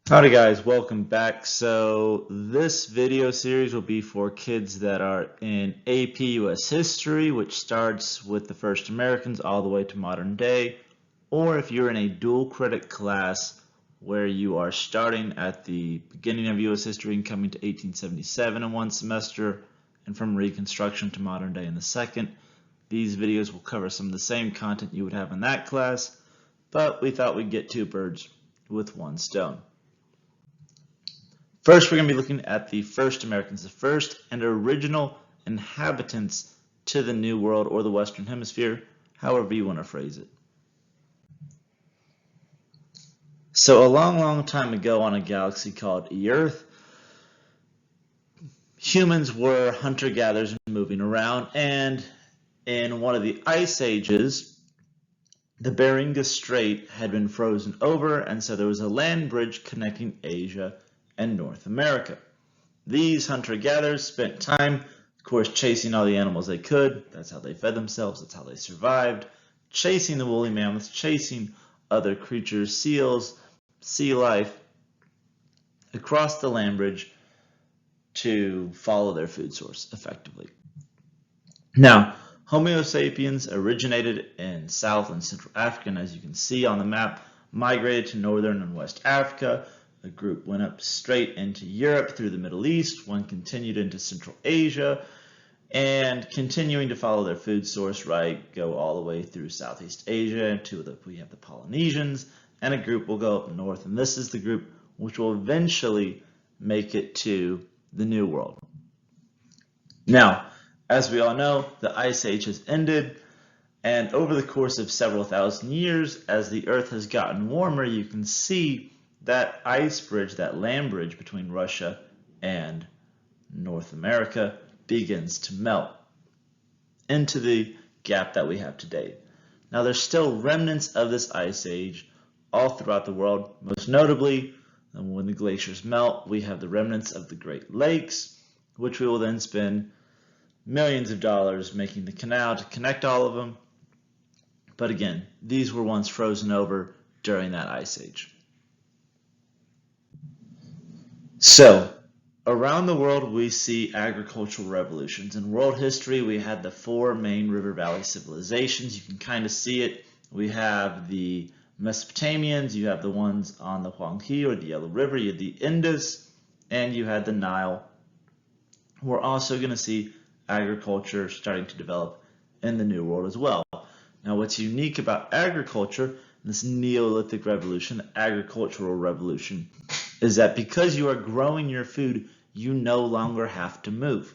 Howdy guys, welcome back. So this video series will be for kids that are in APUS history, which starts with the first Americans all the way to modern day, or if you're in a dual credit class where you are starting at the beginning of US history and coming to 1877 in one semester, and from Reconstruction to modern day in the second. These videos will cover some of the same content you would have in that class, but we thought we'd get two birds with one stone. First, we're going to be looking at the first Americans, the first and original inhabitants to the New World or the Western Hemisphere, however you want to phrase it. So a long, long time ago on a galaxy called Earth, humans were hunter-gatherers and moving around, and in one of the ice ages, the Bering Strait had been frozen over, and so there was a land bridge connecting Asia and North America. These hunter-gatherers spent time, of course, chasing all the animals they could. That's how they fed themselves. That's how they survived. Chasing the woolly mammoths, chasing other creatures, seals, sea life, across the land bridge to follow their food source effectively. Now, Homo sapiens originated in South and Central Africa, and as you can see on the map, migrated to Northern and West Africa. A group went up straight into Europe through the Middle East, one continued into Central Asia, and continuing to follow their food source, right, go all the way through Southeast Asia we have the Polynesians, and a group will go up north, and this is the group which will eventually make it to the New World. Now, as we all know, the Ice Age has ended, and over the course of several thousand years, as the Earth has gotten warmer, you can see that ice bridge, that land bridge between Russia and North America begins to melt into the gap that we have today. Now there's still remnants of this ice age all throughout the world. Most notably, when the glaciers melt, we have the remnants of the Great Lakes, which we will then spend millions of dollars making the canal to connect all of them. But again, these were once frozen over during that ice age. So, around the world we see agricultural revolutions. In world history we had the four main river valley civilizations. You can kind of see it. We have the Mesopotamians, you have the ones on the Huanghe or the Yellow River, you have the Indus, and you had the Nile. We're also going to see agriculture starting to develop in the New World as well. Now what's unique about agriculture, this Neolithic revolution, the agricultural revolution, is that because you are growing your food, you no longer have to move,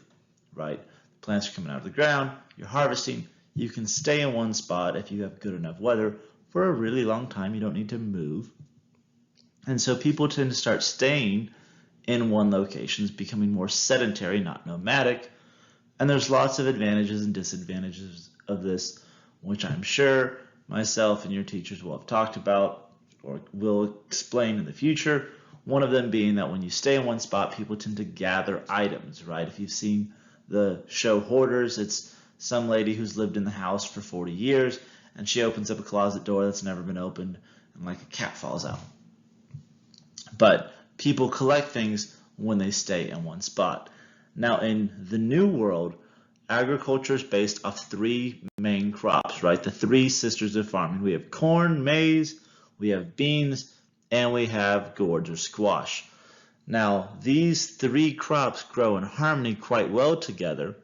right? Plants are coming out of the ground, you're harvesting, you can stay in one spot if you have good enough weather for a really long time. You don't need to move. And so people tend to start staying in one location, becoming more sedentary, not nomadic. And there's lots of advantages and disadvantages of this, which I'm sure myself and your teachers will have talked about or will explain in the future. One of them being that when you stay in one spot, people tend to gather items, right? If you've seen the show Hoarders, it's some lady who's lived in the house for 40 years, and she opens up a closet door that's never been opened, and like a cat falls out. But people collect things when they stay in one spot. Now, in the New World, agriculture is based off three main crops, right? The three sisters of farming. We have corn, maize, we have beans, and we have gourds or squash. Now, these three crops grow in harmony quite well together.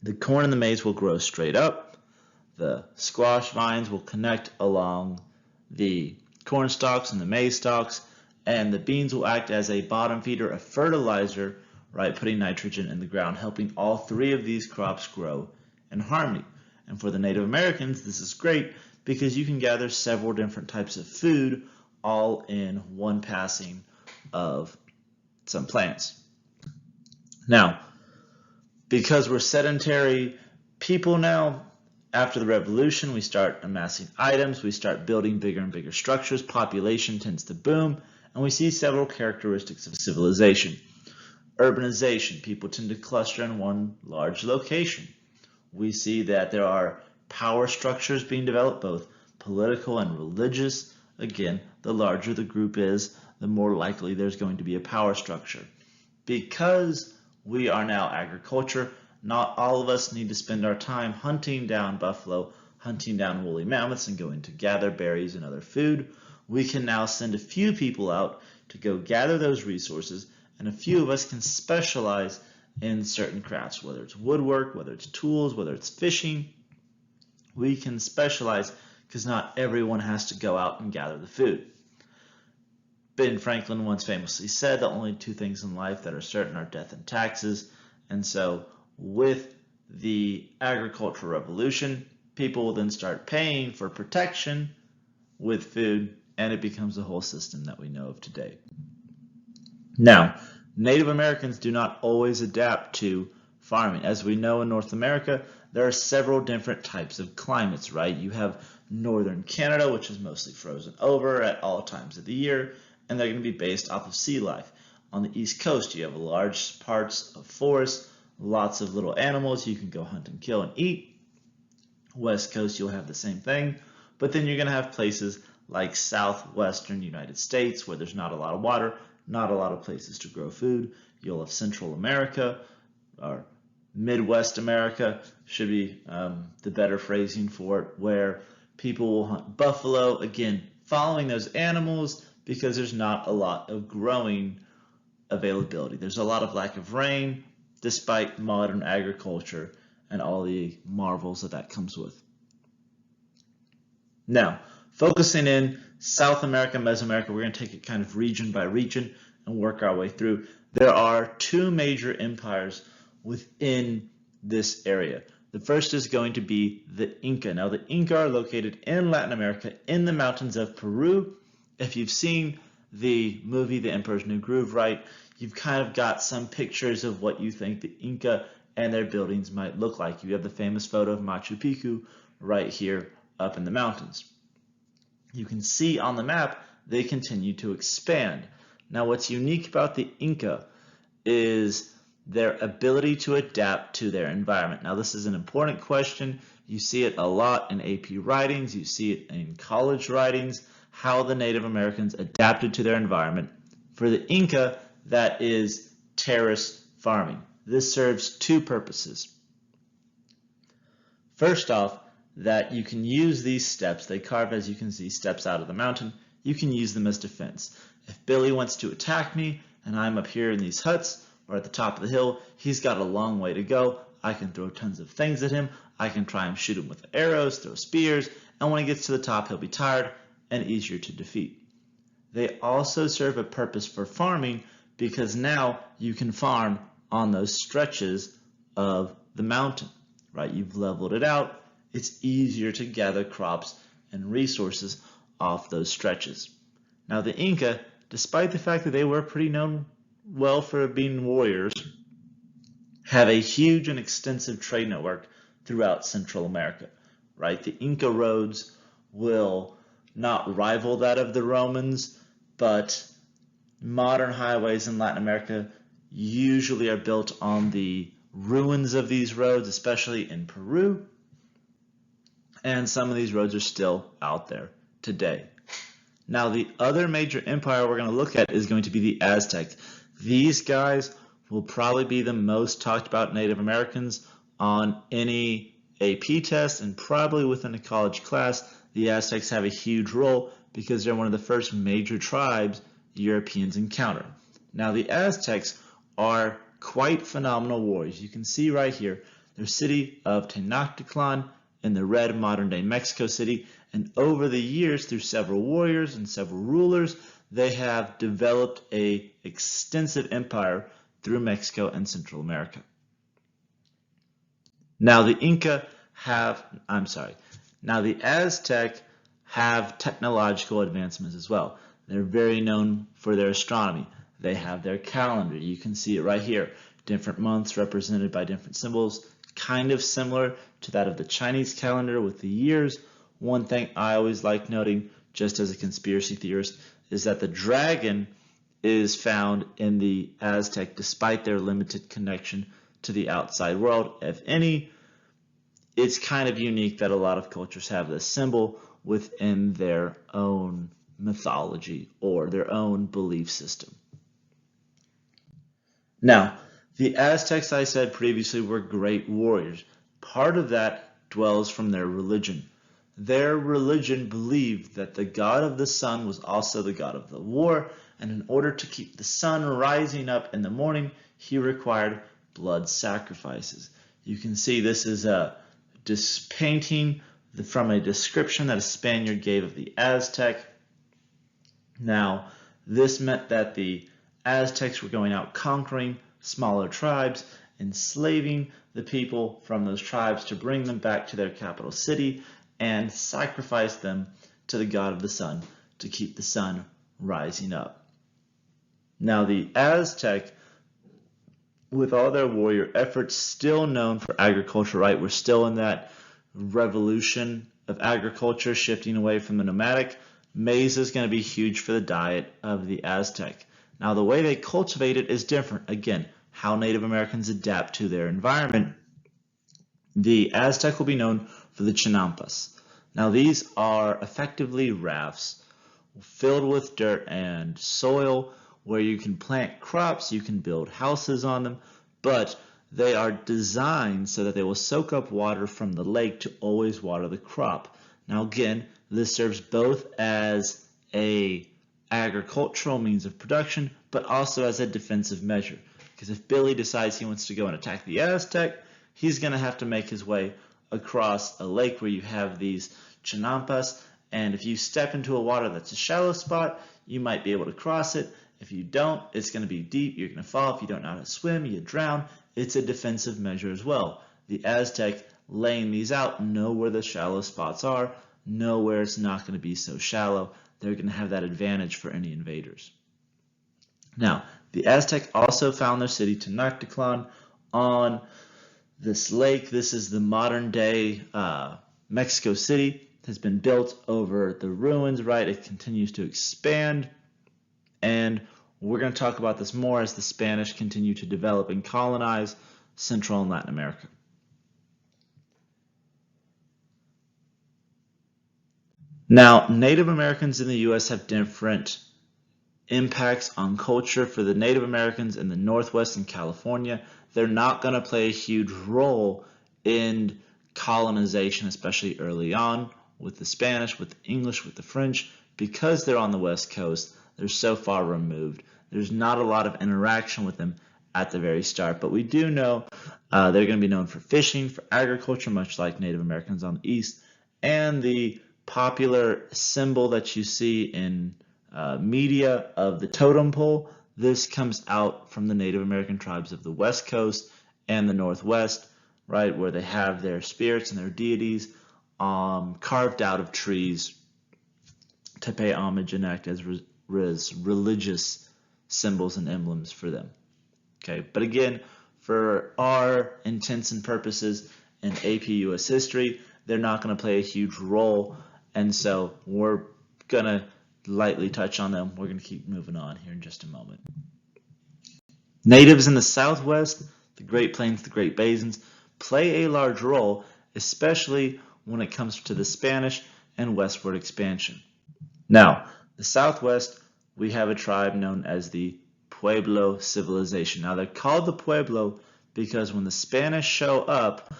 The corn and the maize will grow straight up. The squash vines will connect along the corn stalks and the maize stalks, and the beans will act as a bottom feeder, a fertilizer, right, putting nitrogen in the ground, helping all three of these crops grow in harmony. And for the Native Americans, this is great because you can gather several different types of food all in one passing of some plants. Now, because we're sedentary people now, after the revolution, we start amassing items, we start building bigger and bigger structures, population tends to boom, and we see several characteristics of civilization. Urbanization, people tend to cluster in one large location. We see that there are power structures being developed, both political and religious. Again, the larger the group is, the more likely there's going to be a power structure. Because we are now agriculture, not all of us need to spend our time hunting down buffalo, hunting down woolly mammoths, and going to gather berries and other food. We can now send a few people out to go gather those resources, and a few of us can specialize in certain crafts, whether it's woodwork, whether it's tools, whether it's fishing. We can specialize because not everyone has to go out and gather the food. Ben Franklin once famously said the only two things in life that are certain are death and taxes. And so with the agricultural revolution, people will then start paying for protection with food, and it becomes the whole system that we know of today. Now, Native Americans do not always adapt to farming. As we know in North America, there are several different types of climates, right? You have northern Canada, which is mostly frozen over at all times of the year, and they're going to be based off of sea life. On the East Coast, you have large parts of forest, lots of little animals you can go hunt and kill and eat. West Coast, you'll have the same thing, but then you're going to have places like southwestern United States where there's not a lot of water, not a lot of places to grow food. You'll have Central America, or Midwest America should be the better phrasing for it, where people will hunt buffalo, again, following those animals because there's not a lot of growing availability. There's a lot of lack of rain despite modern agriculture and all the marvels that comes with. Now, focusing in South America, Mesoamerica, we're going to take it kind of region by region and work our way through. There are two major empires within this area. The first is going to be the Inca. Now, the Inca are located in Latin America in the mountains of Peru. If you've seen the movie The Emperor's New Groove, right, you've kind of got some pictures of what you think the Inca and their buildings might look like. You have the famous photo of Machu Picchu right here up in the mountains. You can see on the map they continue to expand. Now, what's unique about the Inca is their ability to adapt to their environment. Now, this is an important question. You see it a lot in AP writings. You see it in college writings, how the Native Americans adapted to their environment. For the Inca, that is terrace farming. This serves two purposes. First off, that you can use these steps. They carve, as you can see, steps out of the mountain. You can use them as defense. If Billy wants to attack me and I'm up here in these huts or at the top of the hill, he's got a long way to go. I can throw tons of things at him. I can try and shoot him with arrows, throw spears, and when he gets to the top, he'll be tired and easier to defeat. They also serve a purpose for farming because now you can farm on those stretches of the mountain, right? You've leveled it out. It's easier to gather crops and resources off those stretches. Now, the Inca, despite the fact that they were pretty known well for being warriors, have a huge and extensive trade network throughout Central America, right? The Inca roads will not rival that of the Romans, but modern highways in Latin America usually are built on the ruins of these roads, especially in Peru, and some of these roads are still out there today. Now, the other major empire we're going to look at is going to be the Aztecs. These guys will probably be the most talked about Native Americans on any AP test, and probably within a college class. The Aztecs have a huge role because they're one of the first major tribes Europeans encounter. Now, the Aztecs are quite phenomenal warriors. You can see right here their city of Tenochtitlan in the red modern-day Mexico City, and over the years, through several warriors and several rulers, they have developed an extensive empire through Mexico and Central America. Now, the Aztec have technological advancements as well. They're very known for their astronomy. They have their calendar. You can see it right here. Different months represented by different symbols, kind of similar to that of the Chinese calendar with the years. One thing I always like noting, just as a conspiracy theorist, is that the dragon is found in the Aztec despite their limited connection to the outside world. If any, it's kind of unique that a lot of cultures have this symbol within their own mythology or their own belief system. Now, the Aztecs, I said previously, were great warriors. Part of that dwells from their religion. Their religion believed that the god of the sun was also the god of the war, and in order to keep the sun rising up in the morning, he required blood sacrifices. You can see this is a painting from a description that a Spaniard gave of the Aztec. Now, this meant that the Aztecs were going out conquering smaller tribes, enslaving the people from those tribes to bring them back to their capital city and sacrifice them to the god of the sun to keep the sun rising up. Now, the Aztec, with all their warrior efforts, still known for agriculture, right? We're still in that revolution of agriculture, shifting away from the nomadic. Maize is going to be huge for the diet of the Aztec. Now, the way they cultivate it is different. Again, how Native Americans adapt to their environment. The Aztec will be known for the chinampas. Now, these are effectively rafts filled with dirt and soil where you can plant crops, you can build houses on them, but they are designed so that they will soak up water from the lake to always water the crop. Now, again, this serves both as a agricultural means of production, but also as a defensive measure. Because if Billy decides he wants to go and attack the Aztec, he's going to have to make his way across a lake where you have these chinampas, and if you step into a water that's a shallow spot, you might be able to cross it. If you don't, it's going to be deep, you're going to fall. If you don't know how to swim, you drown. It's a defensive measure as well. The Aztec, laying these out, know where the shallow spots are, know where it's not going to be so shallow. They're going to have that advantage for any invaders. Now, the Aztec also found their city Tenochtitlan on this lake. This is the modern day Mexico City. It has been built over the ruins, right? It continues to expand. And we're going to talk about this more as the Spanish continue to develop and colonize Central and Latin America. Now, Native Americans in the U.S. have different impacts on culture. For the Native Americans in the Northwest and California, they're not going to play a huge role in colonization, especially early on with the Spanish, with the English, with the French, because they're on the West Coast. They're so far removed. There's not a lot of interaction with them at the very start, but we do know they're going to be known for fishing, for agriculture, much like Native Americans on the East, and the popular symbol that you see in media of the totem pole. This comes out from the Native American tribes of the West Coast and the Northwest, right, where they have their spirits and their deities carved out of trees to pay homage and act as religious symbols and emblems for them. Okay, but again, for our intents and purposes in AP US history, they're not going to play a huge role, and so we're going to lightly touch on them. We're going to keep moving on here in just a moment. Natives in the Southwest, the Great Plains, the Great Basins, play a large role, especially when it comes to the Spanish and westward expansion. Now, the Southwest, we have a tribe known as the Pueblo civilization. Now, they're called the Pueblo because when the Spanish show up,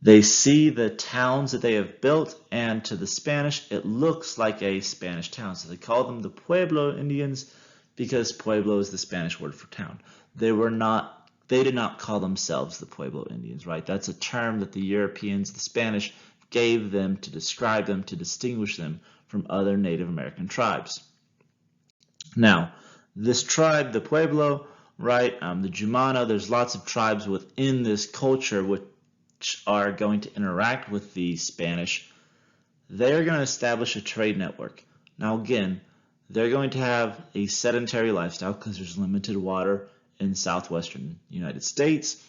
they see the towns that they have built, and to the Spanish, it looks like a Spanish town. So they call them the Pueblo Indians because Pueblo is the Spanish word for town. They did not call themselves the Pueblo Indians, right? That's a term that the Europeans, the Spanish, gave them to describe them, to distinguish them from other Native American tribes. Now, this tribe, the Pueblo, right, the Jumano, there's lots of tribes within this culture which are going to interact with the Spanish. They're going to establish a trade network. Now, again, they're going to have a sedentary lifestyle because there's limited water in southwestern United States,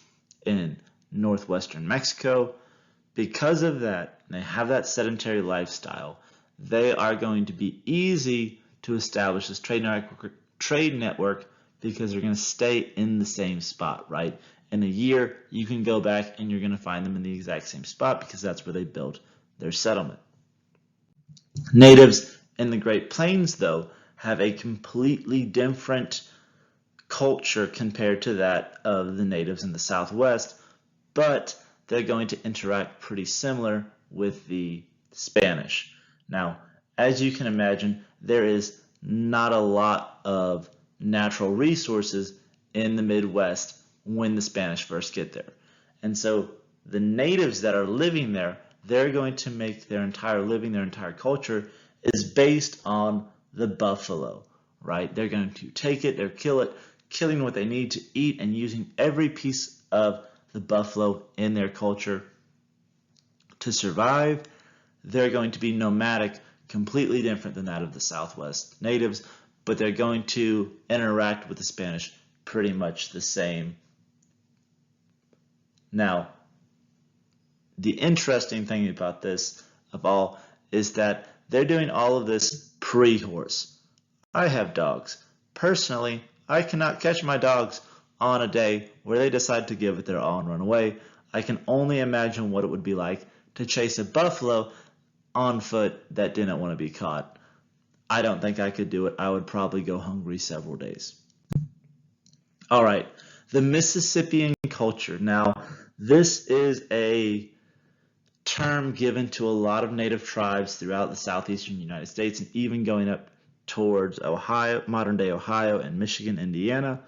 in northwestern Mexico. Because of that, they have that sedentary lifestyle. They are going to be easy to establish this trade network because they're going to stay in the same spot, right? In a year, you can go back and you're going to find them in the exact same spot because that's where they built their settlement. Natives in the Great Plains, though, have a completely different culture compared to that of the natives in the Southwest, but they're going to interact pretty similar with the Spanish. Now, as you can imagine, there is not a lot of natural resources in the Midwest when the Spanish first get there. And so the natives that are living there, they're going to make their entire living, their entire culture is based on the buffalo, right? They're going to take it, they're killing what they need to eat and using every piece of the buffalo in their culture to survive. They're going to be nomadic, completely different than that of the Southwest natives, but they're going to interact with the Spanish pretty much the same. Now, the interesting thing about this of all is that they're doing all of this pre-horse. I have dogs. Personally, I cannot catch my dogs on a day where they decide to give it their all and run away. I can only imagine what it would be like to chase a buffalo on foot that didn't want to be caught. I don't think I could do it. I would probably go hungry several days. All right, the Mississippian culture. Now, this is a term given to a lot of native tribes throughout the southeastern United States and even going up towards Ohio, modern-day Ohio and Michigan, Indiana.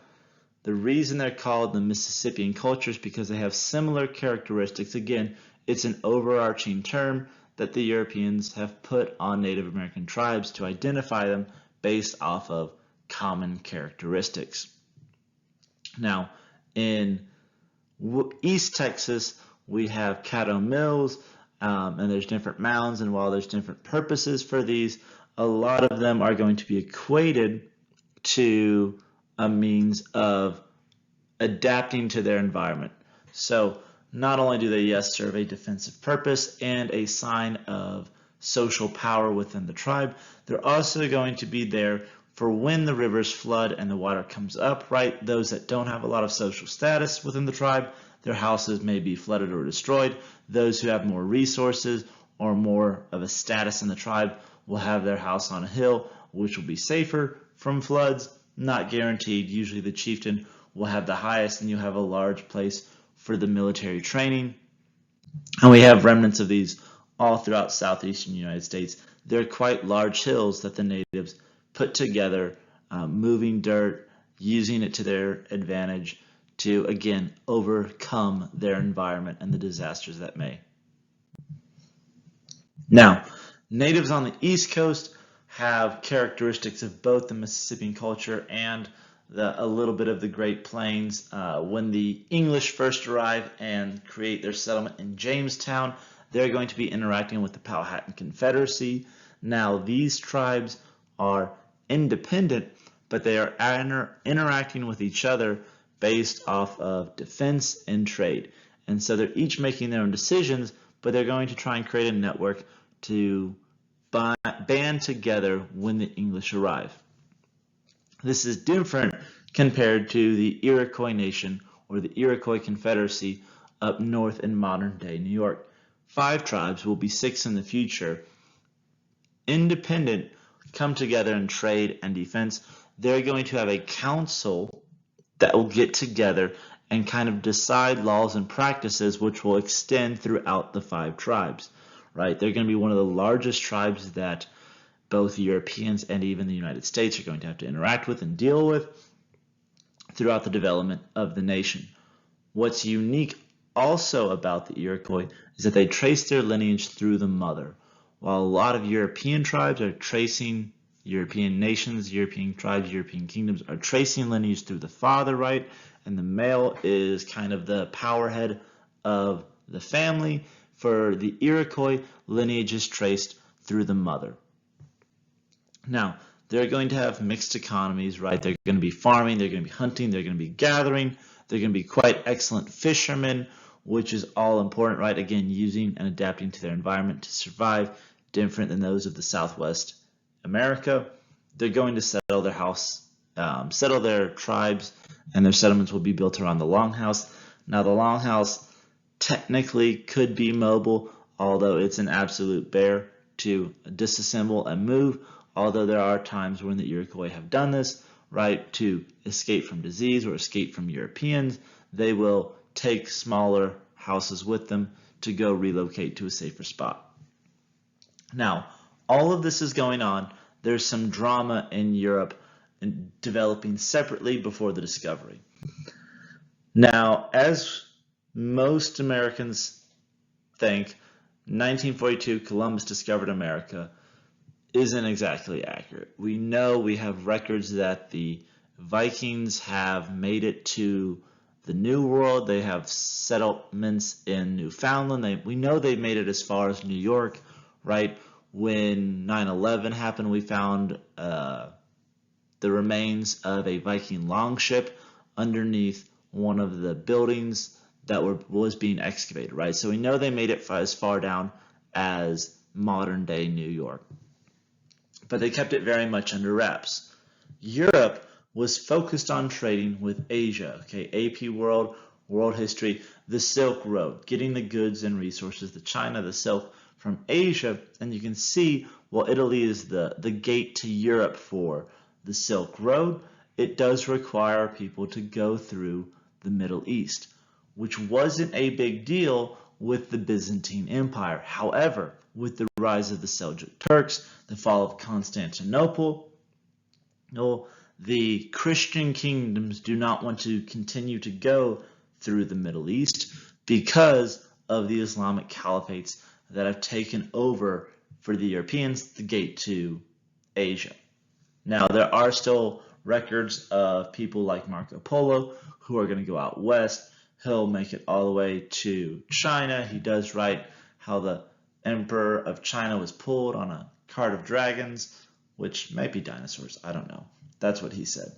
The reason they're called the Mississippian culture is because they have similar characteristics. Again, it's an overarching term that the Europeans have put on Native American tribes to identify them based off of common characteristics. Now, in East Texas, we have Caddo Mills, and there's different mounds, and while there's different purposes for these, a lot of them are going to be equated to a means of adapting to their environment. So not only do they, yes, serve a defensive purpose and a sign of social power within the tribe, they're also going to be there for when the rivers flood and the water comes up, right? Those that don't have a lot of social status within the tribe, their houses may be flooded or destroyed. Those who have more resources or more of a status in the tribe will have their house on a hill, which will be safer from floods. Not guaranteed. Usually the chieftain will have the highest, and you'll have a large place for the military training. And we have remnants of these all throughout southeastern United States. They're quite large hills that the natives put together, moving dirt, using it to their advantage to, again, overcome their environment and the disasters that may. Now, natives on the East Coast have characteristics of both the Mississippian culture and a little bit of the Great Plains. When the English first arrive and create their settlement in Jamestown, they're going to be interacting with the Powhatan Confederacy. Now, these tribes are independent, but they are interacting with each other based off of defense and trade. And so they're each making their own decisions, but they're going to try and create a network to band together when the English arrive. This is different compared to the Iroquois Nation or the Iroquois Confederacy up north in modern-day New York. 5 tribes, will be 6 in the future, independent, come together in trade and defense. They're going to have a council that will get together and kind of decide laws and practices which will extend throughout the 5 tribes, right? They're going to be one of the largest tribes that both Europeans and even the United States are going to have to interact with and deal with throughout the development of the nation. What's unique also about the Iroquois is that they trace their lineage through the mother. While a lot of European tribes are tracing European nations, European tribes, European kingdoms are tracing lineage through the father, right? And the male is kind of the power head of the family. For the Iroquois, lineage is traced through the mother. Now, they're going to have mixed economies, right? They're going to be farming, they're going to be hunting, they're going to be gathering, they're going to be quite excellent fishermen, which is all important, right? Again, using and adapting to their environment to survive, different than those of the Southwest America. They're going to settle their house, settle their tribes, and their settlements will be built around the longhouse. Now, the longhouse technically could be mobile, although it's an absolute bear to disassemble and move. although there are times when the Iroquois have done this, right, to escape from disease or escape from Europeans, they will take smaller houses with them to go relocate to a safer spot. Now, all of this is going on. There's some drama in Europe and developing separately before the discovery. Now, as most Americans think, 1942 Columbus discovered America isn't exactly accurate. We know we have records that the Vikings have made it to the New World. They have settlements in Newfoundland. We know they've made it as far as New York, right? When 9/11 happened, we found the remains of a Viking longship underneath one of the buildings that was being excavated, right? So we know they made it as far down as modern day New York. But they kept it very much under wraps. Europe was focused on trading with Asia, okay, AP World, World History, the Silk Road, getting the goods and resources to China, the silk from Asia, and you can see, well, Italy is the gate to Europe for the Silk Road. It does require people to go through the Middle East, which wasn't a big deal with the Byzantine Empire. However, with the rise of the Seljuk Turks, the fall of Constantinople, the Christian kingdoms do not want to continue to go through the Middle East because of the Islamic caliphates that have taken over for the Europeans the gate to Asia. Now, there are still records of people like Marco Polo who are going to go out west. He'll make it all the way to China. He does write how the Emperor of China was pulled on a cart of dragons, which might be dinosaurs. I don't know. That's what he said.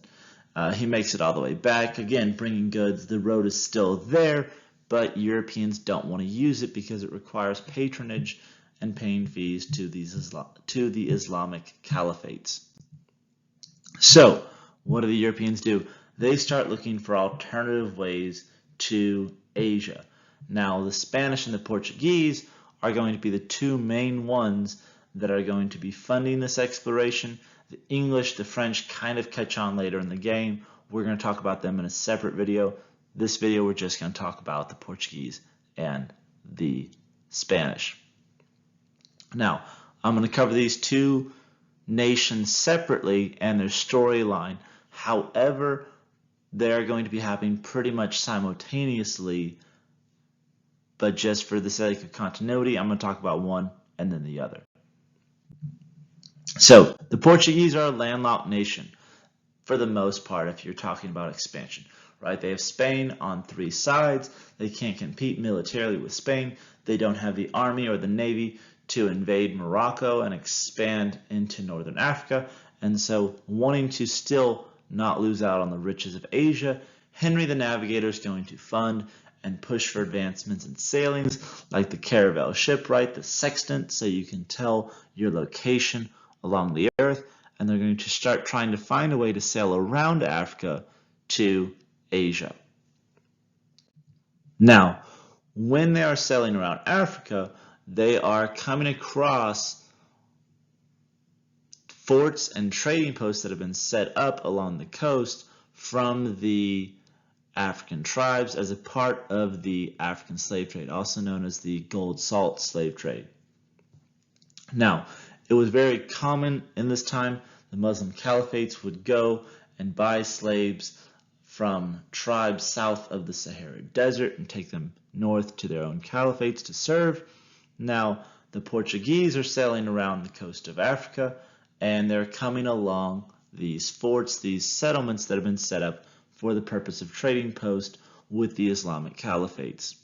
He makes it all the way back. Again, bringing goods. The road is still there, but Europeans don't want to use it because it requires patronage and paying fees to the Islamic caliphates. So, what do the Europeans do? They start looking for alternative ways to Asia. Now, the Spanish and the Portuguese are going to be the two main ones that are going to be funding this exploration. The English, the French kind of catch on later in the game. We're going to talk about them in a separate video. This video, we're just going to talk about the Portuguese and the Spanish. Now, I'm going to cover these two nations separately and their storyline. However, they're going to be happening pretty much simultaneously, but just for the sake of continuity, I'm going to talk about one and then the other. So, the Portuguese are a landlocked nation for the most part if you're talking about expansion, right? They have Spain on three sides. They can't compete militarily with Spain. They don't have the army or the navy to invade Morocco and expand into northern Africa. And so, wanting to still not lose out on the riches of Asia, Henry the Navigator is going to fund and push for advancements in sailings like the caravel ship, right? The sextant, so you can tell your location along the earth. And they're going to start trying to find a way to sail around Africa to Asia. Now, when they are sailing around Africa, they are coming across forts and trading posts that have been set up along the coast from the African tribes as a part of the African slave trade, also known as the gold salt slave trade. Now, it was very common in this time. The Muslim caliphates would go and buy slaves from tribes south of the Sahara Desert and take them north to their own caliphates to serve. Now, the Portuguese are sailing around the coast of Africa, and they're coming along these forts, these settlements that have been set up for the purpose of trading posts with the Islamic caliphates.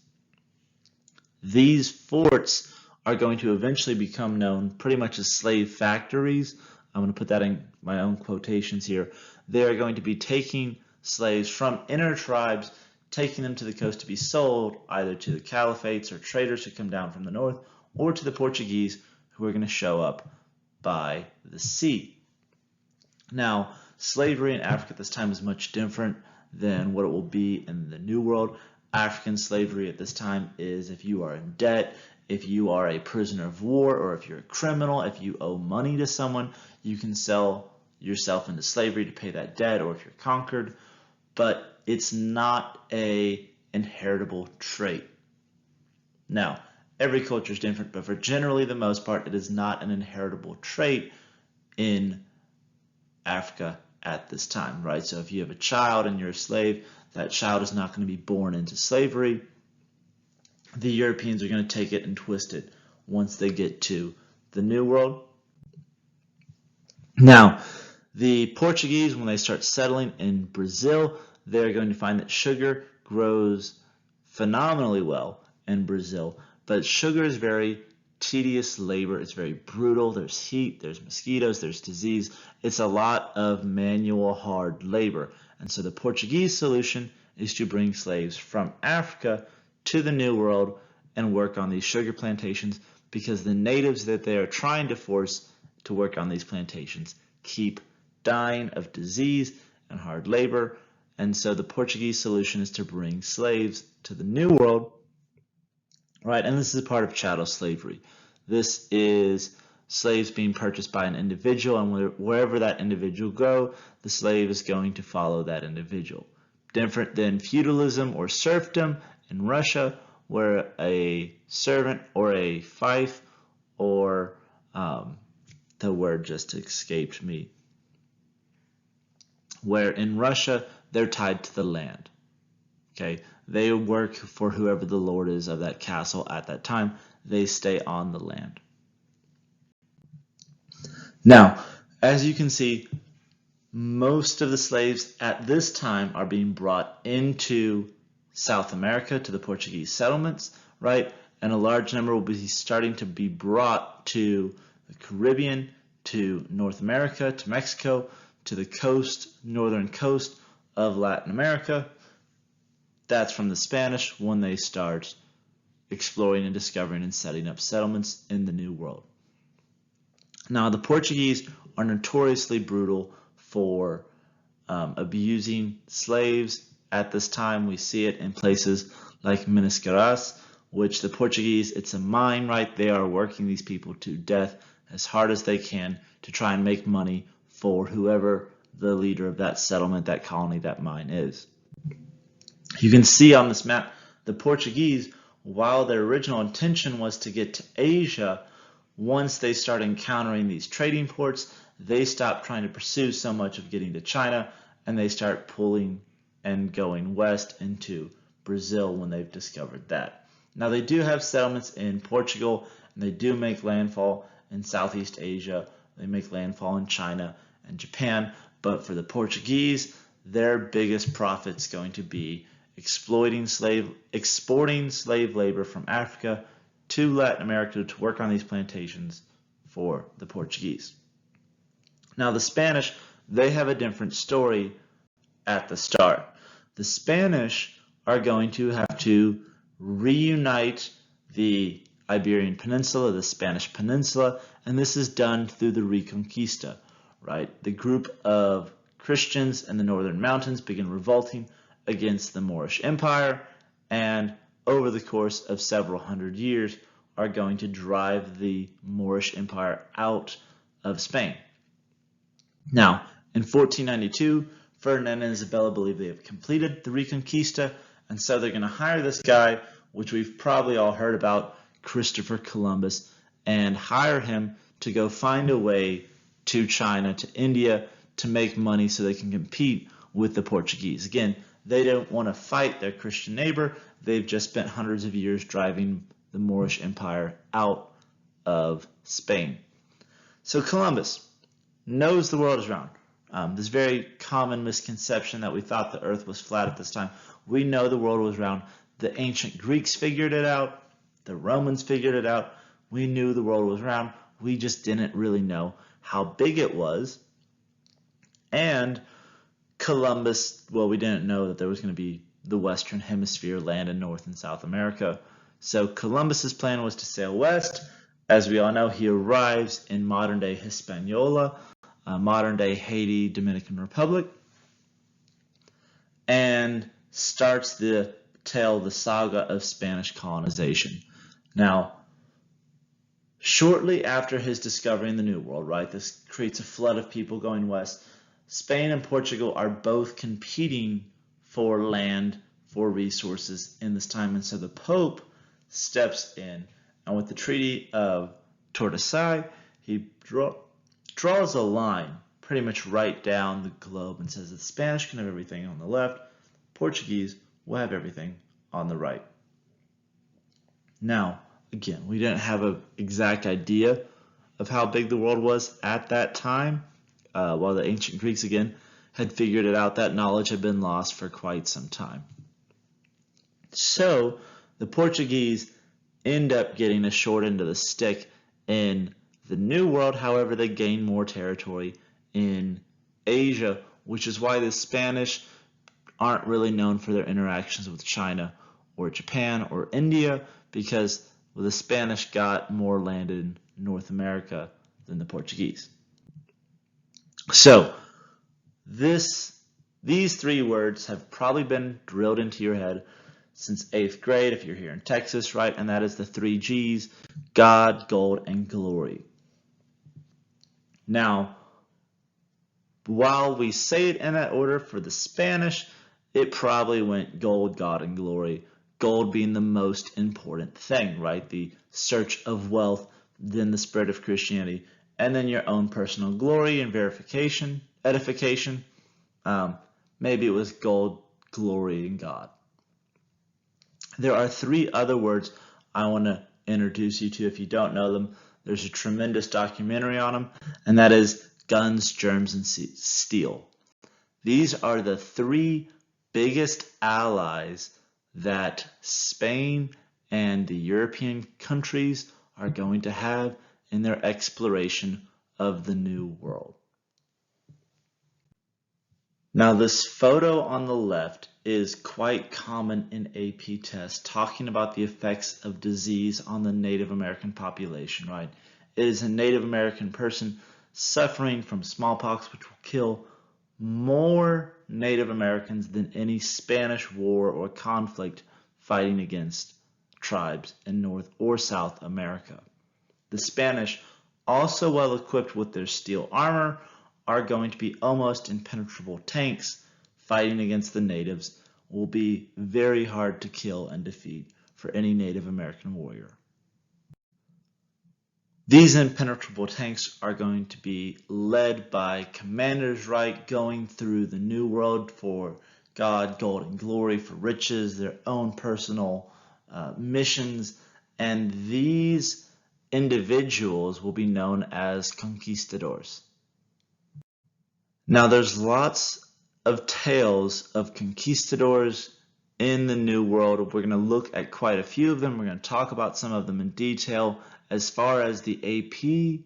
These forts are going to eventually become known pretty much as slave factories. I'm going to put that in my own quotations here. They are going to be taking slaves from inner tribes, taking them to the coast to be sold either to the caliphates or traders who come down from the north, or to the Portuguese who are going to show up by the sea. Now, slavery in Africa at this time is much different than what it will be in the New World. African slavery at this time is if you are in debt, if you are a prisoner of war or if you're a criminal, if you owe money to someone, you can sell yourself into slavery to pay that debt, or if you're conquered, but it's not a inheritable trait. Now, every culture is different, but for generally the most part, it is not an inheritable trait in Africa at this time, right? So if you have a child and you're a slave, that child is not going to be born into slavery. The Europeans are going to take it and twist it once they get to the New World. Now, the Portuguese, when they start settling in Brazil, they're going to find that sugar grows phenomenally well in Brazil, but sugar is very tedious labor. It's very brutal. There's heat, there's mosquitoes, there's disease. It's a lot of manual, hard labor. And so the Portuguese solution is to bring slaves from Africa to the New World and work on these sugar plantations, because the natives that they are trying to force to work on these plantations keep dying of disease and hard labor. And so the Portuguese solution is to bring slaves to the New World, right? And this is a part of chattel slavery. This is slaves being purchased by an individual, and wherever that individual go, the slave is going to follow that individual. Different than feudalism or serfdom in Russia, where a servant or a fief, or the word just escaped me, where in Russia they're tied to the land. Okay, they work for whoever the lord is of that castle at that time. They stay on the land. Now, as you can see, most of the slaves at this time are being brought into South America to the Portuguese settlements, right? And a large number will be starting to be brought to the Caribbean, to North America, to Mexico, to the coast, northern coast of Latin America. That's from the Spanish when they start exploring and discovering and setting up settlements in the New World. Now, the Portuguese are notoriously brutal for abusing slaves. At this time, we see it in places like Minas Gerais, which the Portuguese, it's a mine, right? They are working these people to death as hard as they can to try and make money for whoever the leader of that settlement, that colony, that mine is. You can see on this map, the Portuguese, while their original intention was to get to Asia, once they start encountering these trading ports, they stop trying to pursue so much of getting to China, and they start pulling and going west into Brazil when they've discovered that. Now, they do have settlements in Portugal, and they do make landfall in Southeast Asia. They make landfall in China and Japan, but for the Portuguese, their biggest profit's going to be exporting slave labor from Africa to Latin America to work on these plantations for the Portuguese. Now, the Spanish, they have a different story at the start. The Spanish are going to have to reunite the Iberian Peninsula, the Spanish Peninsula, and this is done through the Reconquista, right? The group of Christians in the northern mountains begin revolting against the Moorish Empire, and over the course of several hundred years are going to drive the Moorish Empire out of Spain. Now, in 1492, Ferdinand and Isabella believe they have completed the Reconquista, and so they're going to hire this guy, which we've probably all heard about, Christopher Columbus, and hire him to go find a way to China, to India, to make money so they can compete with the Portuguese. Again, they don't want to fight their Christian neighbor. They've just spent hundreds of years driving the Moorish Empire out of Spain. So Columbus knows the world is round. This very common misconception that we thought the earth was flat at this time. We know the world was round. The ancient Greeks figured it out. The Romans figured it out. We knew the world was round. We just didn't really know how big it was. And Columbus, well, we didn't know that there was going to be the Western Hemisphere, land in North and South America. So Columbus's plan was to sail west. As we all know, he arrives in modern-day Hispaniola, modern-day Haiti, Dominican Republic, and starts the saga of Spanish colonization. Now, Shortly after his discovering the New World, right, this creates a flood of people going west. Spain and Portugal are both competing for land, for resources in this time, and so the Pope steps in, and with the Treaty of Tordesillas, he draws a line pretty much right down the globe and says that the Spanish can have everything on the left, Portuguese will have everything on the right. Now, again, we didn't have an exact idea of how big the world was at that time, while the ancient Greeks, again, had figured it out. That knowledge had been lost for quite some time. So the Portuguese end up getting a short end of the stick in the New World. However, they gain more territory in Asia, which is why the Spanish aren't really known for their interactions with China or Japan or India, because the Spanish got more land in North America than the Portuguese. So these three words have probably been drilled into your head since 8th grade if you're here in Texas, right? And that is the 3 G's: God, gold, and glory. Now, while we say it in that order for the Spanish, it probably went gold, God, and glory. Gold being the most important thing, right? The search of wealth, then the spread of Christianity, and then your own personal glory and edification. Maybe it was gold, glory, and God. There are 3 other words I want to introduce you to if you don't know them. There's a tremendous documentary on them, and that is Guns, Germs, and Steel. These are the 3 biggest allies that Spain and the European countries are going to have in their exploration of the New World. Now, this photo on the left is quite common in AP tests, talking about the effects of disease on the Native American population, right? It is a Native American person suffering from smallpox, which will kill more Native Americans than any Spanish war or conflict fighting against tribes in North or South America. The Spanish, also well equipped with their steel armor, are going to be almost impenetrable tanks. Fighting against the natives will be very hard to kill and defeat for any Native American warrior. These impenetrable tanks are going to be led by commanders, right, going through the New World for God, gold, and glory, for riches, their own personal missions, and these individuals will be known as conquistadors. Now, there's lots of tales of conquistadors in the New World. We're going to look at quite a few of them. We're going to talk about some of them in detail. As far as the AP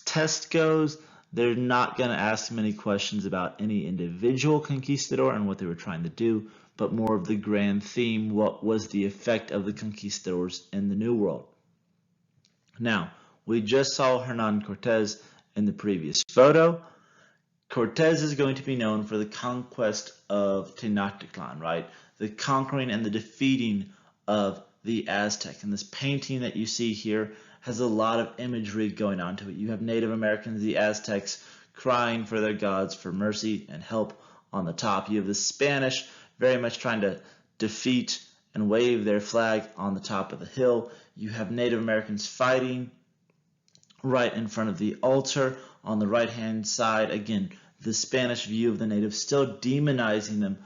test goes, they're not going to ask many questions about any individual conquistador and what they were trying to do, but more of the grand theme: what was the effect of the conquistadors in the New World? Now, we just saw Hernan Cortés in the previous photo. Cortés is going to be known for the conquest of Tenochtitlan, right? The conquering and the defeating of the Aztec. And this painting that you see here has a lot of imagery going on to it. You have Native Americans, the Aztecs, crying for their gods for mercy and help on the top. You have the Spanish very much trying to defeat and wave their flag on the top of the hill. You have Native Americans fighting right in front of the altar. On the right-hand side, again, the Spanish view of the natives, still demonizing them,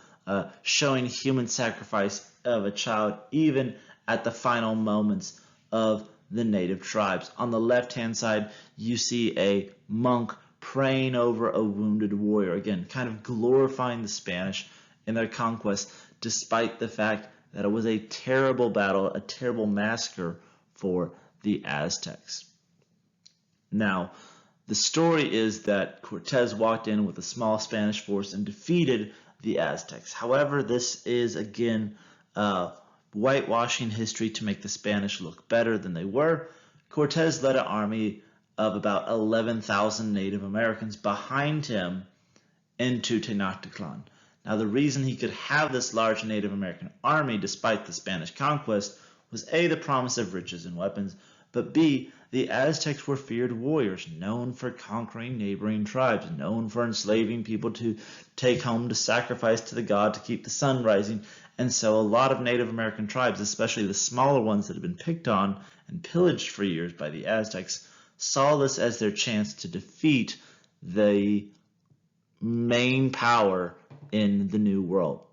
showing human sacrifice of a child, even at the final moments of the native tribes. On the left-hand side, you see a monk praying over a wounded warrior, again, kind of glorifying the Spanish in their conquest, despite the fact that it was a terrible battle, a terrible massacre for the Aztecs. Now, the story is that Cortés walked in with a small Spanish force and defeated the Aztecs. However, this is, again, whitewashing history to make the Spanish look better than they were. Cortés led an army of about 11,000 Native Americans behind him into Tenochtitlan. Now, the reason he could have this large Native American army despite the Spanish conquest was A, the promise of riches and weapons, but B, The Aztecs were feared warriors, known for conquering neighboring tribes, known for enslaving people to take home to sacrifice to the god to keep the sun rising. And so a lot of Native American tribes, especially the smaller ones that had been picked on and pillaged for years by the Aztecs, saw this as their chance to defeat the main power in the New World.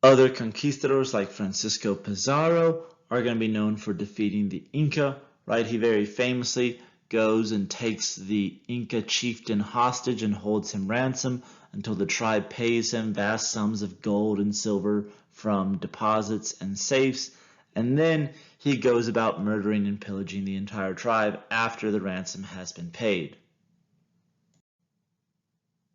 Other conquistadors like Francisco Pizarro are going to be known for defeating the Inca, right? He very famously goes and takes the Inca chieftain hostage and holds him ransom until the tribe pays him vast sums of gold and silver from deposits and safes, and then he goes about murdering and pillaging the entire tribe after the ransom has been paid.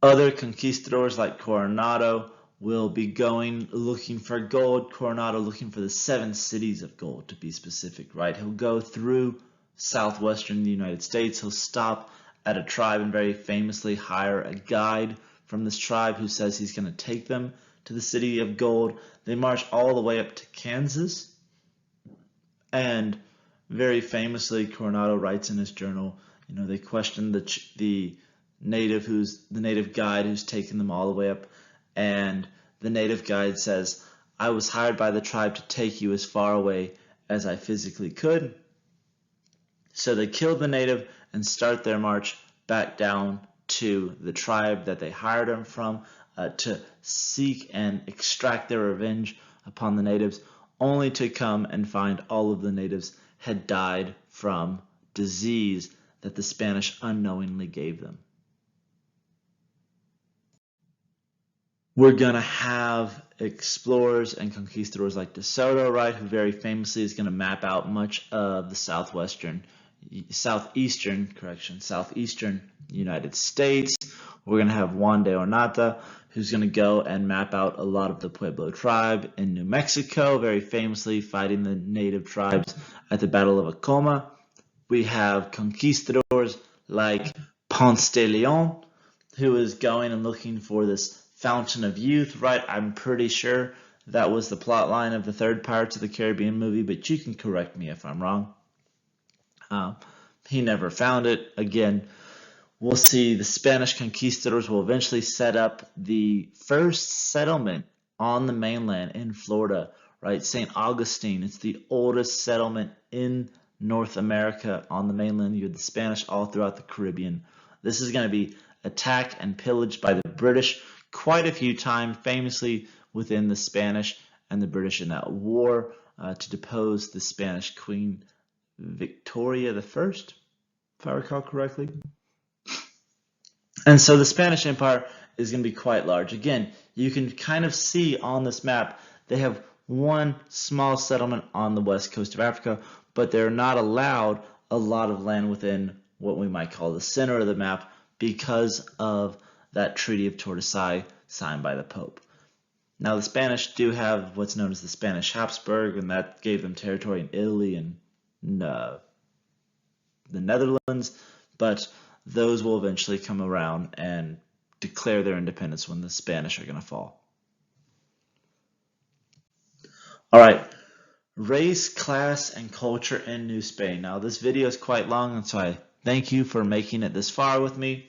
Other conquistadors like Coronado will be going looking for gold. Coronado looking for the 7 cities of gold, to be specific, right? He'll go through southwestern United States. He'll stop at a tribe and very famously hire a guide from this tribe who says he's going to take them to the city of gold. They march all the way up to Kansas, and very famously Coronado writes in his journal, they question the native guide who's taken them all the way up, and the native guide says, "I was hired by the tribe to take you as far away as I physically could." So they kill the native and start their march back down to the tribe that they hired them from to seek and extract their revenge upon the natives, only to come and find all of the natives had died from disease that the Spanish unknowingly gave them. We're going to have explorers and conquistadors like De Soto, right, who very famously is going to map out much of the southeastern United States. We're going to have Juan de Ornata, who's going to go and map out a lot of the Pueblo tribe in New Mexico, very famously fighting the native tribes at the Battle of Acoma. We have conquistadors like Ponce de Leon, who is going and looking for this Fountain of Youth, right? I'm pretty sure that was the plot line of the third Pirates of the Caribbean movie, but you can correct me if I'm wrong. He never found it. Again, we'll see the Spanish conquistadors will eventually set up the first settlement on the mainland in Florida, right? St. Augustine. It's the oldest settlement in North America on the mainland. You had the Spanish all throughout the Caribbean. This is going to be attacked and pillaged by the British quite a few times, famously within the Spanish and the British in that war to depose the Spanish Queen Victoria I, if I recall correctly. And so the Spanish Empire is going to be quite large. Again, you can kind of see on this map, they have one small settlement on the west coast of Africa, but they're not allowed a lot of land within what we might call the center of the map because of that Treaty of Tordesillas signed by the Pope. Now the Spanish do have what's known as the Spanish Habsburg, and that gave them territory in Italy and the Netherlands, but those will eventually come around and declare their independence when the Spanish are going to fall. All right, race, class, and culture in New Spain. Now this video is quite long, and so I thank you for making it this far with me.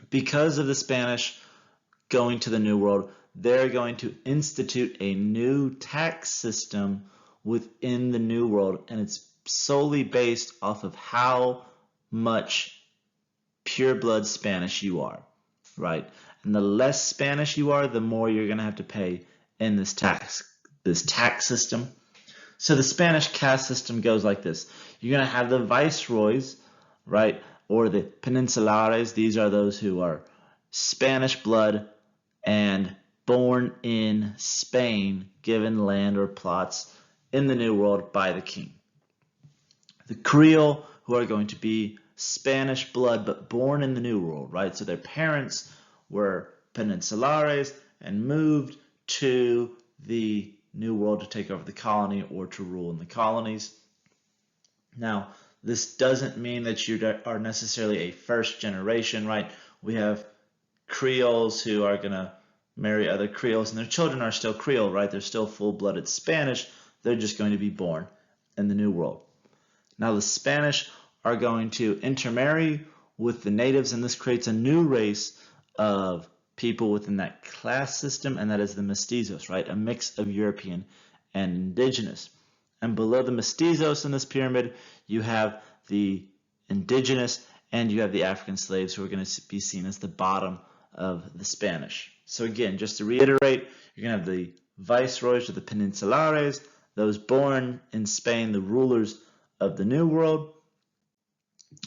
Because of the Spanish going to the New World, they're going to institute a new tax system within the New World, and it's solely based off of how much pure-blood Spanish you are, right? And the less Spanish you are, the more you're going to have to pay in this tax system. So the Spanish caste system goes like this. You're going to have the viceroys, right, or the peninsulares. These are those who are Spanish blood and born in Spain, given land or plots in the New World by the king. The Creole, who are going to be Spanish blood but born in the New World, right? So their parents were peninsulares and moved to the New World to take over the colony or to rule in the colonies. Now, this doesn't mean that you are necessarily a first generation, right? We have Creoles who are going to marry other Creoles, and their children are still Creole, right? They're still full-blooded Spanish. They're just going to be born in the New World. Now the Spanish are going to intermarry with the natives, and this creates a new race of people within that class system, and that is the mestizos, right? A mix of European and indigenous. And below the mestizos in this pyramid, you have the indigenous and you have the African slaves, who are going to be seen as the bottom of the Spanish. So again, just to reiterate, you're going to have the viceroys or the peninsulares, those born in Spain, the rulers of the New World.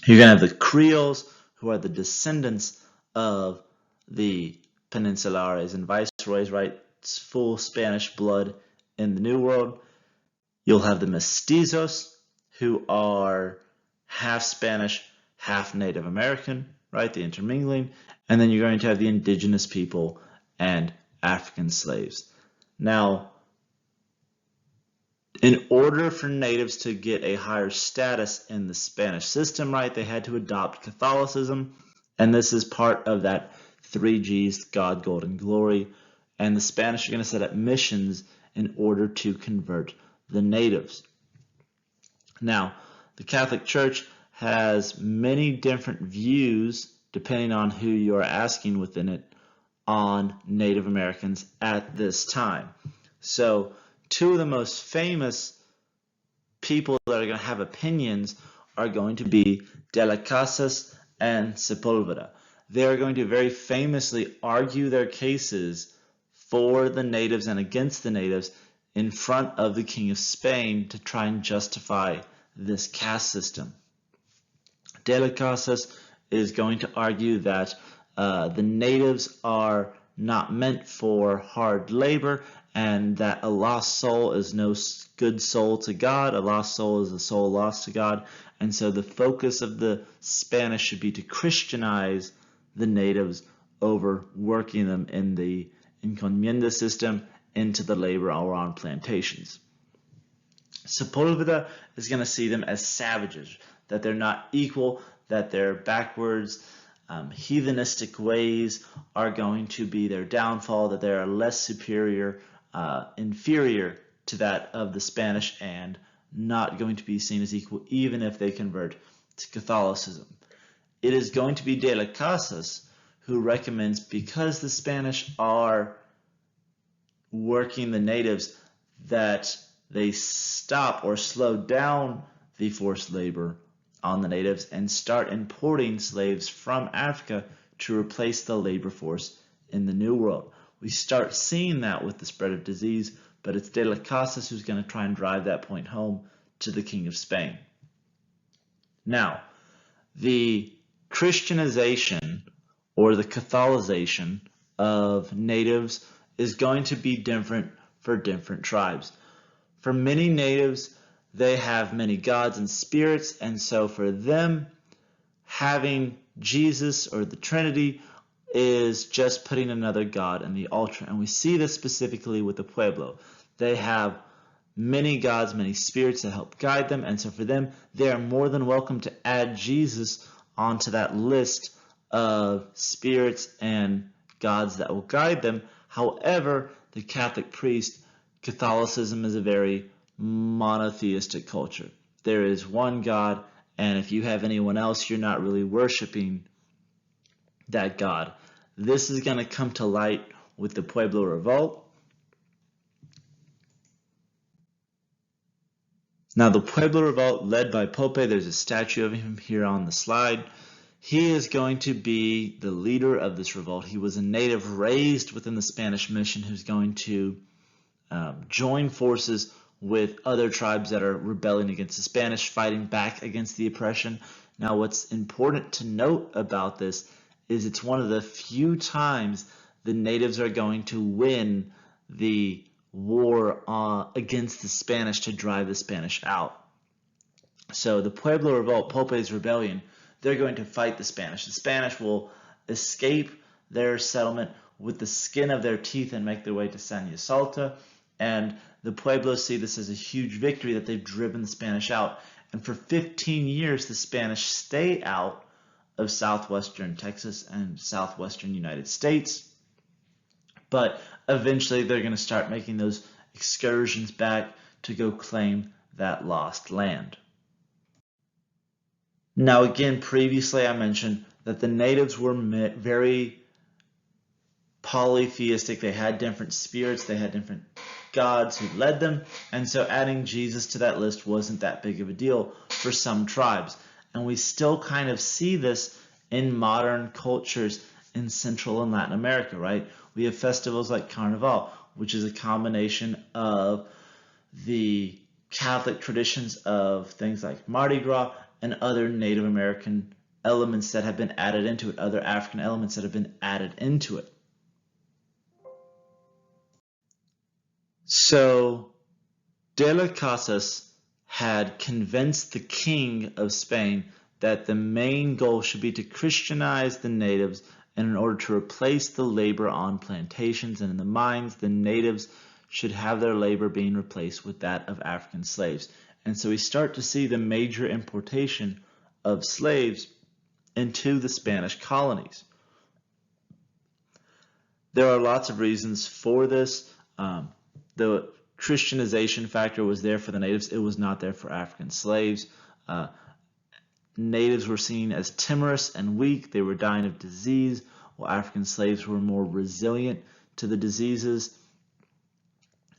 You're going to have the Creoles, who are the descendants of the peninsulares and viceroys, right? It's full Spanish blood in the New World. You'll have the mestizos, who are half Spanish, half Native American, right? The intermingling. And then you're going to have the indigenous people and African slaves. Now, in order for natives to get a higher status in the Spanish system, right, they had to adopt Catholicism. And this is part of that 3Gs, God, Gold, and Glory. And the Spanish are going to set up missions in order to convert the natives. Now, the Catholic Church has many different views, depending on who you are asking within it, on Native Americans at this time. So, two of the most famous people that are going to have opinions are going to be De las Casas and Sepulveda. They are going to very famously argue their cases for the natives and against the natives in front of the King of Spain to try and justify this caste system. De las Casas is going to argue that the natives are not meant for hard labor, and that a lost soul is no good soul to God. A lost soul is a soul lost to God. And so the focus of the Spanish should be to Christianize the natives over working them in the encomienda system into the labor or on plantations. Sepulveda is going to see them as savages, that they're not equal, that their backwards, heathenistic ways are going to be their downfall, that they are less superior, inferior to that of the Spanish, and not going to be seen as equal even if they convert to Catholicism. It is going to be De las Casas who recommends, because the Spanish are working the natives, that they stop or slow down the forced labor on the natives and start importing slaves from Africa to replace the labor force in the New World. We start seeing that with the spread of disease, but it's De las Casas who's going to try and drive that point home to the King of Spain. Now, the Christianization or the Catholicization of natives is going to be different for different tribes. For many natives, they have many gods and spirits, and so for them, having Jesus or the Trinity is just putting another god in the altar. And we see this specifically with the Pueblo. They have many gods, many spirits that help guide them, and so for them, they are more than welcome to add Jesus onto that list of spirits and gods that will guide them. However, the Catholic priest, Catholicism is a very monotheistic culture. There is one God, and if you have anyone else, you're not really worshiping that God. This is going to come to light with the Pueblo Revolt. Now, the Pueblo Revolt, led by Pope, there's a statue of him here on the slide. He is going to be the leader of this revolt. He was a native raised within the Spanish mission who's going to join forces with other tribes that are rebelling against the Spanish, fighting back against the oppression. Now, what's important to note about this is it's one of the few times the natives are going to win the war against the Spanish to drive the Spanish out. So the Pueblo Revolt, Pope's rebellion, they're going to fight the Spanish. The Spanish will escape their settlement with the skin of their teeth and make their way to San Salta. And the Pueblos see this as a huge victory that they've driven the Spanish out. And for 15 years, the Spanish stay out of southwestern Texas and southwestern United States. But eventually, they're going to start making those excursions back to go claim that lost land. Now again, previously I mentioned that the natives were very polytheistic. They had different spirits, they had different gods who led them, and so adding Jesus to that list wasn't that big of a deal for some tribes. And we still kind of see this in modern cultures in Central and Latin America, right? We have festivals like Carnival, which is a combination of the Catholic traditions of things like Mardi Gras and other Native American elements that have been added into it, other African elements that have been added into it. So De las Casas had convinced the king of Spain that the main goal should be to Christianize the natives, and in order to replace the labor on plantations and in the mines, the natives should have their labor being replaced with that of African slaves. And so we start to see the major importation of slaves into the Spanish colonies. There are lots of reasons for this. The Christianization factor was there for the natives. It was not there for African slaves. Natives were seen as timorous and weak. They were dying of disease, while African slaves were more resilient to the diseases.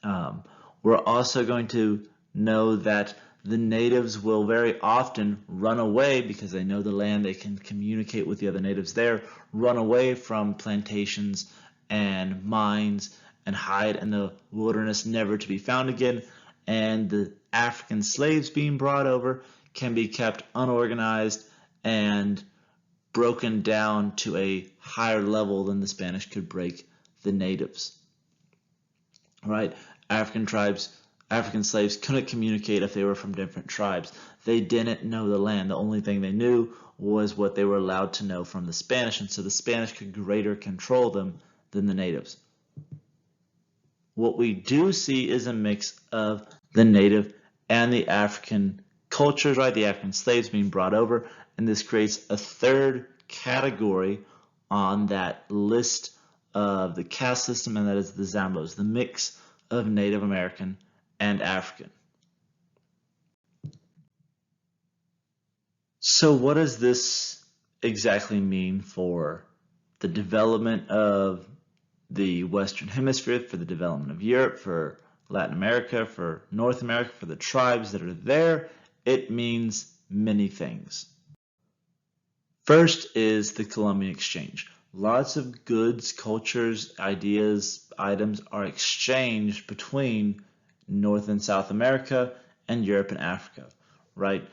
We're also going to know that the natives will very often run away because they know the land, they can communicate with the other natives there, run away from plantations and mines and hide in the wilderness, never to be found again. And the African slaves being brought over can be kept unorganized and broken down to a higher level than the Spanish could break the natives. Right? African slaves couldn't communicate if they were from different tribes. They didn't know the land. The only thing they knew was what they were allowed to know from the Spanish, and so the Spanish could greater control them than the natives. What we do see is a mix of the native and the African cultures, right? The African slaves being brought over, and this creates a third category on that list of the caste system, and that is the Zambos, the mix of Native American and African. So what does this exactly mean for the development of the Western Hemisphere, for the development of Europe, for Latin America, for North America, for the tribes that are there? It means many things. First is the Columbian Exchange. Lots of goods, cultures, ideas, items are exchanged between North and South America and Europe and Africa, right?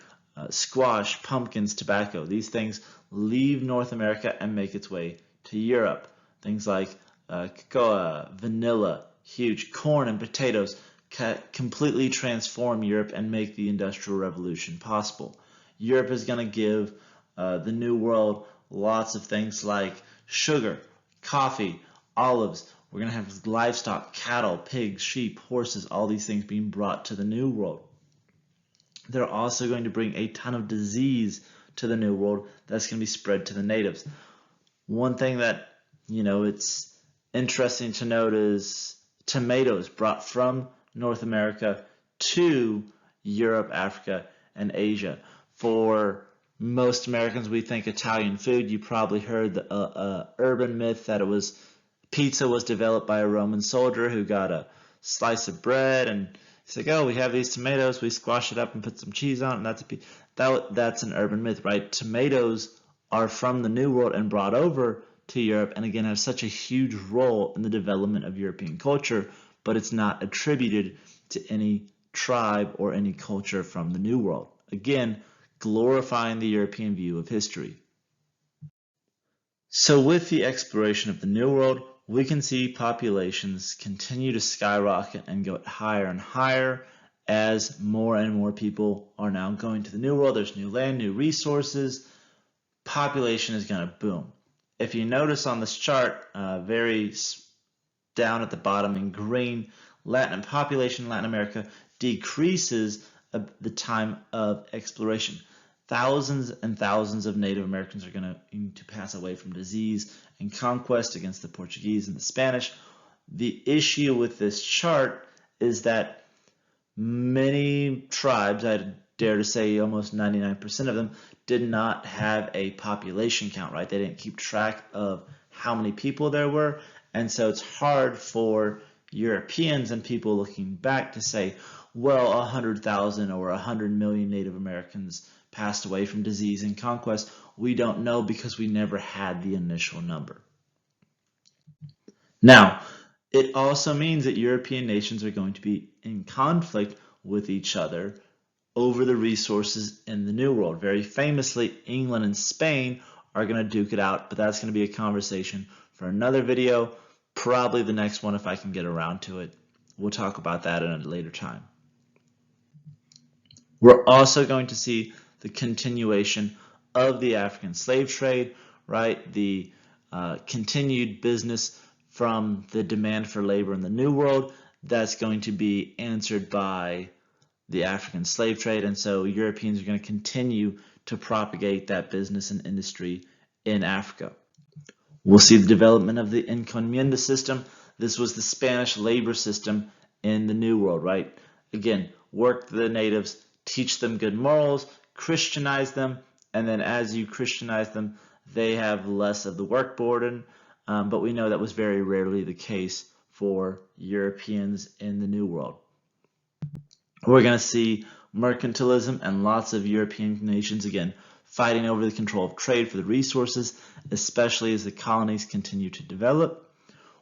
Squash, pumpkins, tobacco, these things leave North America and make its way to Europe. Things like cocoa, vanilla, huge, corn and potatoes completely transform Europe and make the Industrial Revolution possible. Europe is going to give the New World lots of things like sugar, coffee, olives. We're going to have livestock, cattle, pigs, sheep, horses, all these things being brought to the New World. They're also going to bring a ton of disease to the New World that's going to be spread to the natives. One thing that, it's interesting to note is tomatoes brought from North America to Europe, Africa, and Asia. For most Americans, we think Italian food. You probably heard the urban myth that pizza was developed by a Roman soldier who got a slice of bread, and he's like, oh, we have these tomatoes, we squash it up and put some cheese on it, and that's an urban myth, right? Tomatoes are from the New World and brought over to Europe, and again have such a huge role in the development of European culture, but it's not attributed to any tribe or any culture from the New World. Again, glorifying the European view of history. So with the exploration of the New World, we can see populations continue to skyrocket and go higher and higher as more and more people are now going to the New World. There's new land, new resources. Population is going to boom. If you notice on this chart, very down at the bottom in green, population in Latin America decreases the time of exploration. Thousands and thousands of Native Americans are going to pass away from disease and conquest against the Portuguese and the Spanish. The issue with this chart is that many tribes, I dare to say almost 99% of them, did not have a population count, right? They didn't keep track of how many people there were. And so it's hard for Europeans and people looking back to say, well, 100,000 or 100 million Native Americans passed away from disease and conquest. We don't know because we never had the initial number. Now, it also means that European nations are going to be in conflict with each other over the resources in the New World. Very famously, England and Spain are going to duke it out, but that's going to be a conversation for another video, probably the next one if I can get around to it. We'll talk about that in a later time. We're also going to see the continuation of the African slave trade, right? The continued business from the demand for labor in the New World that's going to be answered by the African slave trade, and so Europeans are going to continue to propagate that business and industry in Africa. We'll see the development of the encomienda system. This was the Spanish labor system in the New World, right? Again, work the natives, teach them good morals, Christianize them, and then as you Christianize them, they have less of the work burden, but we know that was very rarely the case for Europeans in the New World. We're going to see mercantilism and lots of European nations, again, fighting over the control of trade for the resources, especially as the colonies continue to develop.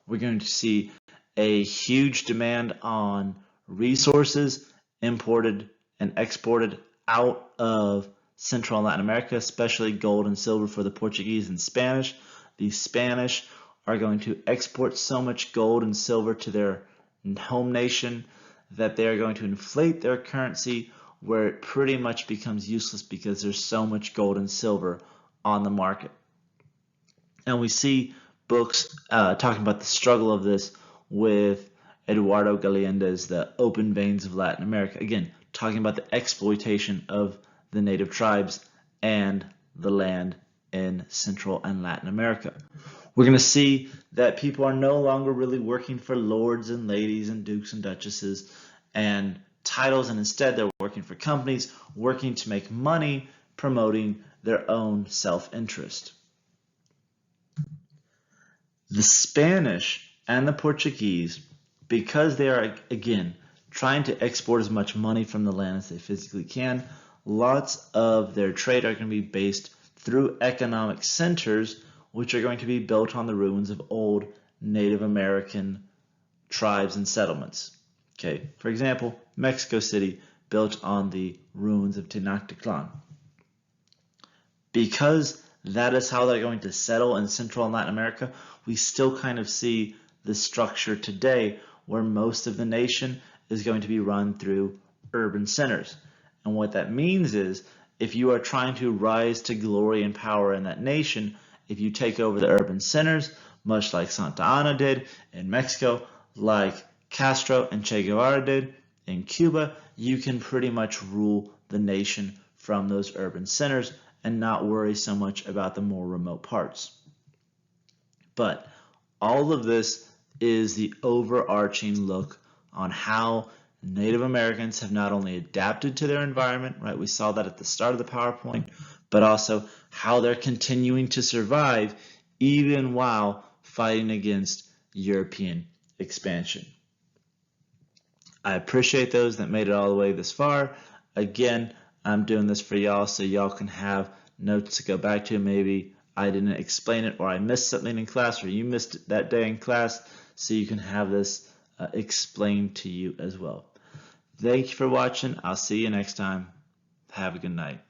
We're going to see a huge demand on resources imported and exported out of Central and Latin America, especially gold and silver for the Portuguese and Spanish. The Spanish are going to export so much gold and silver to their home nation that they are going to inflate their currency where it pretty much becomes useless because there's so much gold and silver on the market. And we see books talking about the struggle of this with Eduardo Galeande's The Open Veins of Latin America. Again, talking about the exploitation of the native tribes and the land in Central and Latin America. We're going to see that people are no longer really working for lords and ladies and dukes and duchesses and titles, and instead they're working for companies, working to make money, promoting their own self-interest. The Spanish and the Portuguese, because they are, again, trying to export as much money from the land as they physically can, lots of their trade are going to be based through economic centers, which are going to be built on the ruins of old Native American tribes and settlements. Okay, for example, Mexico City, built on the ruins of Tenochtitlan. Because that is how they're going to settle in Central and Latin America, we still kind of see the structure today where most of the nation is going to be run through urban centers. And what that means is, if you are trying to rise to glory and power in that nation, if you take over the urban centers, much like Santa Anna did in Mexico, like Castro and Che Guevara did in Cuba, you can pretty much rule the nation from those urban centers and not worry so much about the more remote parts. But all of this is the overarching look on how Native Americans have not only adapted to their environment, right? We saw that at the start of the PowerPoint, but also how they're continuing to survive even while fighting against European expansion. I appreciate those that made it all the way this far. Again, I'm doing this for y'all so y'all can have notes to go back to. Maybe I didn't explain it, or I missed something in class, or you missed it that day in class, so you can have this explained to you as well. Thank you for watching. I'll see you next time. Have a good night.